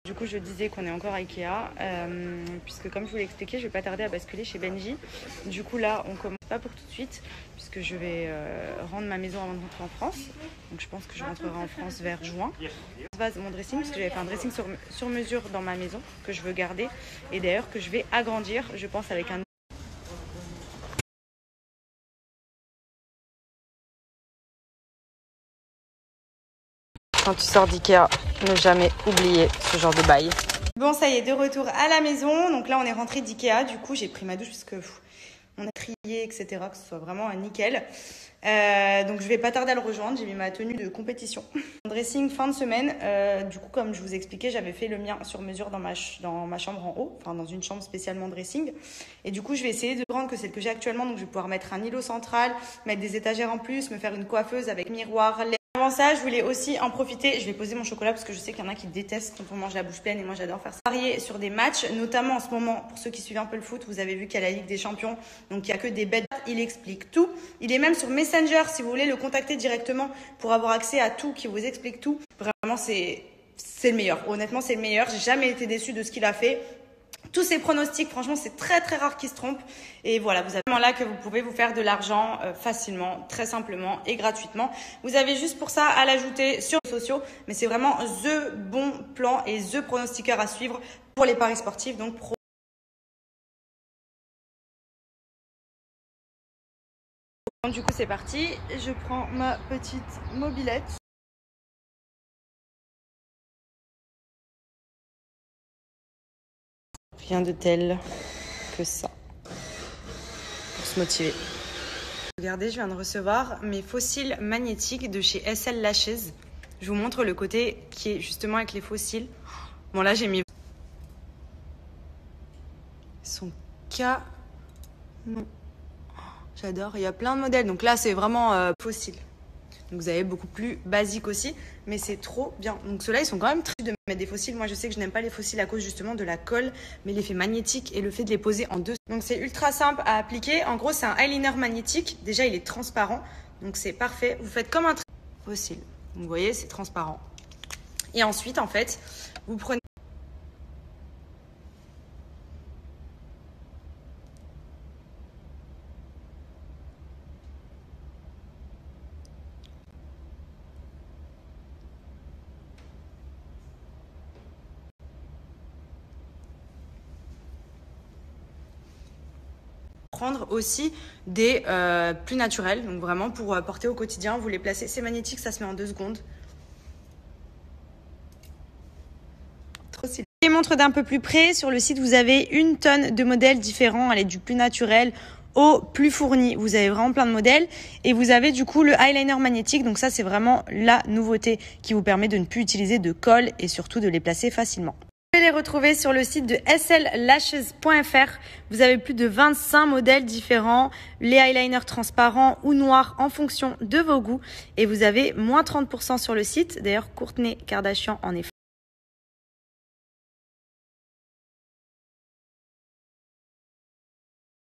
Du coup, je disais qu'on est encore à Ikea, puisque comme je vous l'ai expliqué, je vais pas tarder à basculer chez Benji. Du coup, là, on commence pas pour tout de suite, puisque je vais rendre ma maison avant de rentrer en France. Donc, je pense que je rentrerai en France vers juin. Je base mon dressing, parce que j'avais fait un dressing sur mesure dans ma maison, que je veux garder, et d'ailleurs que je vais agrandir, je pense, avec un... Quand tu sors d'Ikea, ne jamais oublier ce genre de bail. Bon, ça y est, de retour à la maison. Donc là, on est rentré d'Ikea. Du coup, j'ai pris ma douche parce que on a trié, etc. Que ce soit vraiment nickel. Donc, je vais pas tarder à le rejoindre. J'ai mis ma tenue de compétition. Dressing fin de semaine. Du coup, comme je vous expliquais, j'avais fait le mien sur mesure dans ma chambre en haut. Enfin, dans une chambre spécialement dressing. Et du coup, je vais essayer de prendre que celle que j'ai actuellement. Donc, je vais pouvoir mettre un îlot central, mettre des étagères en plus, me faire une coiffeuse avec miroir, avant ça, je voulais aussi en profiter. Je vais poser mon chocolat parce que je sais qu'il y en a qui détestent quand on mange la bouche pleine et moi j'adore faire ça. Parier sur des matchs, notamment en ce moment, pour ceux qui suivent un peu le foot, vous avez vu qu'il y a la Ligue des Champions, donc il n'y a que des bêtes. Il explique tout. Il est même sur Messenger si vous voulez le contacter directement pour avoir accès à tout, qui vous explique tout. Vraiment, c'est le meilleur. Honnêtement, c'est le meilleur. J'ai jamais été déçue de ce qu'il a fait. Tous ces pronostics, franchement, c'est très très rare qu'ils se trompent. Et voilà, vous avez vraiment là que vous pouvez vous faire de l'argent facilement, très simplement et gratuitement. Vous avez juste pour ça à l'ajouter sur les réseaux sociaux. Mais c'est vraiment the bon plan et the pronostiqueur à suivre pour les paris sportifs. Donc, du coup, c'est parti. Je prends ma petite mobilette. Rien de tel que ça pour se motiver. Regardez, je viens de recevoir mes fossiles magnétiques de chez SL Lashes. Je vous montre le côté qui est justement avec les fossiles. Bon là j'ai mis... Ils sont canon. J'adore, il y a plein de modèles. Donc là c'est vraiment fossiles. Donc vous avez beaucoup plus basique aussi, mais c'est trop bien. Donc ceux-là, ils sont quand même très de mettre des fossiles. Moi, je sais que je n'aime pas les fossiles à cause justement de la colle, mais l'effet magnétique et le fait de les poser en deux. Donc c'est ultra simple à appliquer. En gros, c'est un eyeliner magnétique. Déjà, il est transparent, donc c'est parfait. Vous faites comme un fossile. Donc, vous voyez, c'est transparent. Et ensuite, en fait, vous prenez... Prendre aussi des plus naturels, donc vraiment pour porter au quotidien, vous les placez, c'est magnétique, ça se met en 2 secondes. Trop stylé. Je les montre d'un peu plus près, sur le site vous avez 1 tonne de modèles différents, elle est du plus naturel au plus fourni, vous avez vraiment plein de modèles et vous avez du coup le eyeliner magnétique, donc ça c'est vraiment la nouveauté qui vous permet de ne plus utiliser de colle et surtout de les placer facilement. Vous pouvez les retrouver sur le site de sllashes.fr. Vous avez plus de 25 modèles différents, les eyeliners transparents ou noirs en fonction de vos goûts. Et vous avez moins 30% sur le site. D'ailleurs, Kourtney Kardashian en est